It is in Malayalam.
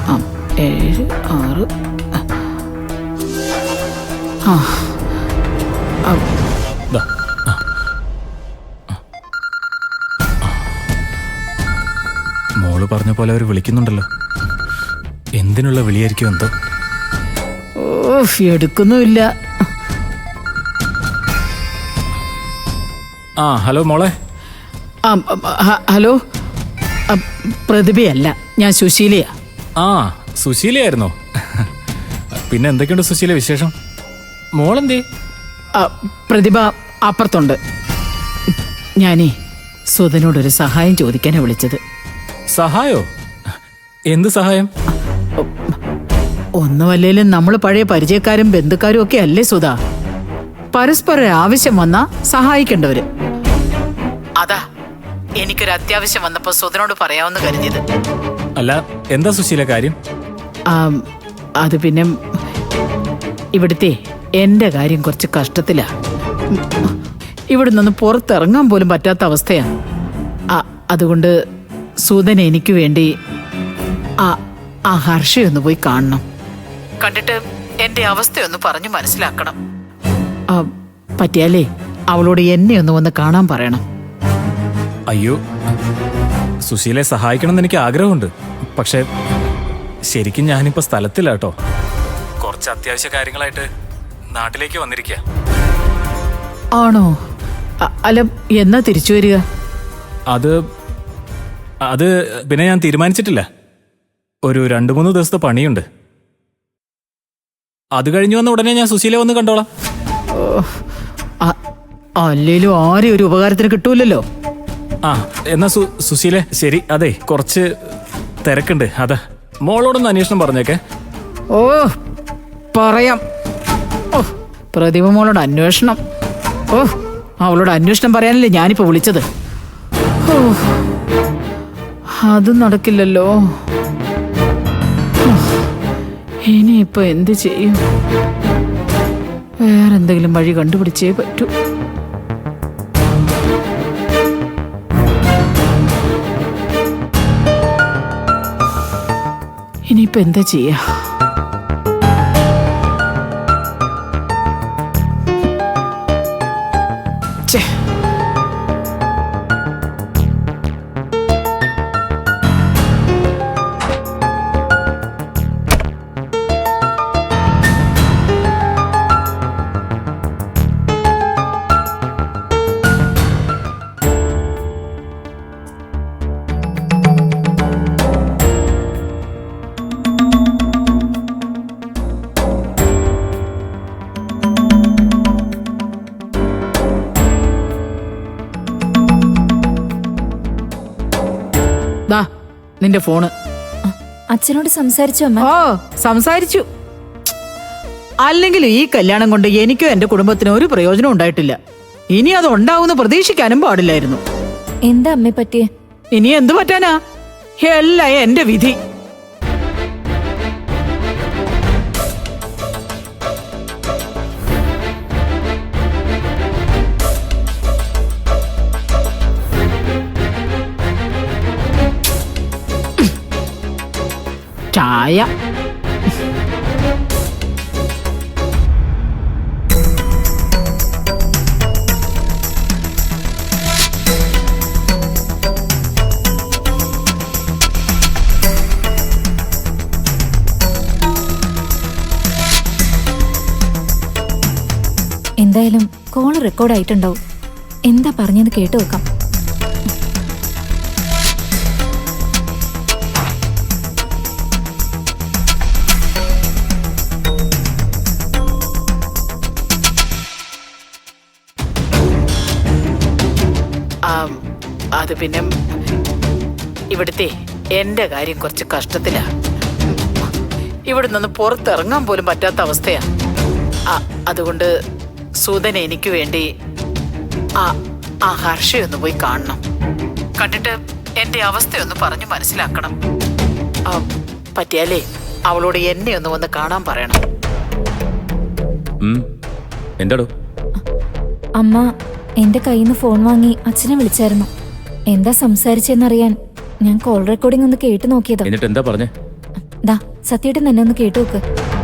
7 6 ആ ദാ. മോള് പറഞ്ഞ പോലെ അവർ വിളിക്കുന്നുണ്ടല്ലോ. എന്തിനുള്ള വിളിയായിരിക്കും എന്തോ. എടുക്കുന്നുമില്ല. ഹലോ മോളെ. ഹലോ, പ്രതിഭയല്ല, ഞാൻ സുശീലയാ. സുശീലയായിരുന്നോ? പിന്നെ എന്തൊക്കെയുണ്ട് സുശീല വിശേഷം? മോളെന്തേ? പ്രതിഭ അപ്പുറത്തുണ്ട്. ഞാനേ സുധനോടൊരു സഹായം ചോദിക്കാനാ വിളിച്ചത്. സഹായോ? എന്ത് സഹായം? ഒന്നുമല്ലേലും നമ്മൾ പഴയ പരിചയക്കാരും ബന്ധുക്കാരും ഒക്കെ അല്ലേ സുധ. പരസ്പരം ആവശ്യം വന്നാ സഹായിക്കേണ്ടവര്. അതാ എനിക്കൊരു അത്യാവശ്യം വന്നപ്പോ സുധനോട് പറയാമെന്ന് കരുതിയത്. അല്ല, എന്താ സുശീല കാര്യം? അത് പിന്നെ ഇവിടുത്തെ എന്റെ കാര്യം കുറച്ച് കഷ്ടത്തിലാ. ഇവിടെ നിന്ന് പുറത്തിറങ്ങാൻ പോലും പറ്റാത്ത അവസ്ഥയാ. അതുകൊണ്ട് സുധന എനിക്ക് വേണ്ടി ആ ഹർഷയൊന്ന് പോയി കാണണം. കണ്ടിട്ട് എന്റെ അവസ്ഥയൊന്ന് പറഞ്ഞു മനസ്സിലാക്കണം. പറ്റിയാലേ അവളോട് എന്നെ ഒന്ന് വന്ന് കാണാൻ പറയണം. അയ്യോ, സുശീലയെ സഹായിക്കണമെന്ന് എനിക്ക് ആഗ്രഹമുണ്ട്. പക്ഷെ ശരിക്കും ഞാനിപ്പോ സ്ഥലത്തില്ല കേട്ടോ. കുറച്ച് അത്യാവശ്യ കാര്യങ്ങളായിട്ട് നാട്ടിലേക്ക് വന്നിരിക്കുക. ആണോ? അല്ല, എന്നാ തിരിച്ചു വരിക? അത് പിന്നെ ഞാൻ തീരുമാനിച്ചിട്ടില്ല. ഒരു 2-3 ദിവസത്തെ പണിയുണ്ട്. അത് കഴിഞ്ഞു വന്ന ഉടനെ ഞാൻ സുശീല വന്ന് കണ്ടോളാം. അല്ലേലും ആരെയും ഒരു ഉപകാരത്തിന് കിട്ടൂലല്ലോ. എന്നാ സുശീല ശരി. അതെ, കുറച്ച് തിരക്കുണ്ട്. അതാ മോളോടൊന്ന് അന്വേഷണം പറഞ്ഞേക്കെ. പറയാം. പ്രതിഭ മോളോട് അന്വേഷണം? അവളോട് അന്വേഷണം പറയാനല്ലേ ഞാനിപ്പോ വിളിച്ചത്. അത് നടക്കില്ലല്ലോ. ഇനിയിപ്പോ എന്ത് ചെയ്യും? വേറെന്തെങ്കിലും വഴി കണ്ടുപിടിച്ചേ പറ്റൂ. ഇനിയിപ്പോ എന്താ ചെയ്യാ? നിന്റെ ഫോണ്. അച്ഛനോട് സംസാരിച്ചു അമ്മ? സംസാരിച്ചു. അല്ലെങ്കിൽ ഈ കല്യാണം കൊണ്ട് എനിക്കോ എന്റെ കുടുംബത്തിനോ ഒരു പ്രയോജനം ഉണ്ടായിട്ടില്ല. ഇനി അത് ഉണ്ടാവുന്ന പ്രതീക്ഷിക്കാനും പാടില്ലായിരുന്നു. എന്താ അമ്മയെ പറ്റിയേ? ഇനി എന്ത് പറ്റാനാ? എല്ലാം എന്റെ വിധി. ചായ. എന്തായാലും കോൾ റെക്കോർഡ് ആയിട്ടുണ്ടാവും. എന്താ പറഞ്ഞത് കേട്ടു വെക്കാം. അത് പിന്നെ ഇവിടുത്തെ എന്റെ കാര്യം കുറച്ച് കഷ്ടത്തിലാ. ഇവിടെ നിന്ന് പുറത്തിറങ്ങാൻ പോലും പറ്റാത്ത അവസ്ഥയാ. അതുകൊണ്ട് സുധന എനിക്ക് വേണ്ടി ആ ഹർഷയൊന്ന് പോയി കാണണം. കണ്ടിട്ട് എന്റെ അവസ്ഥയൊന്ന് പറഞ്ഞു മനസ്സിലാക്കണം. പറ്റിയാലേ അവളോട് എന്നെ ഒന്ന് വന്ന് കാണാൻ പറയണം. എന്താടോ? അമ്മ എന്റെ കയ്യിൽ നിന്ന് ഫോൺ വാങ്ങി അച്ഛനെ വിളിച്ചായിരുന്നു. എന്താ സംസാരിച്ചെന്നറിയാൻ ഞാൻ കോൾ റെക്കോർഡിംഗ് ഒന്ന് കേട്ട് നോക്കിയതാ. എന്നിട്ട് എന്താ പറഞ്ഞേ? ദാ സത്യേട്ടൻ തന്നെ ഒന്ന് കേട്ടു നോക്ക്.